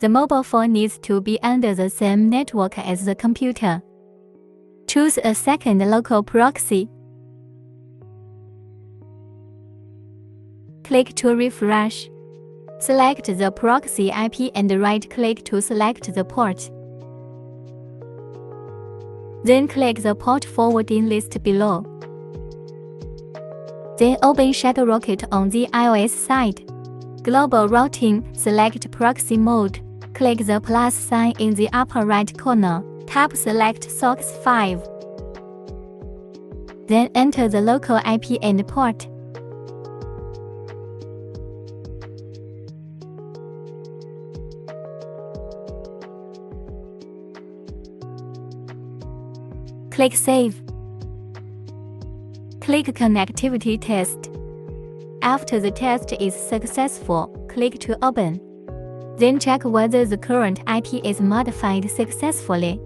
The mobile phone needs to be under the same network as the computer. Choose a second local proxy. Click to refresh. Select the proxy IP and right-click to select the port. Then click the port forwarding list below. Then open Shadowrocket on the iOS side. Global routing, select proxy mode. Click the plus sign in the upper right corner. Tap select SOCKS 5. Then enter the local IP and port. Click Save. Click Connectivity Test. After the test is successful, click to open. Then check whether the current IP is modified successfully.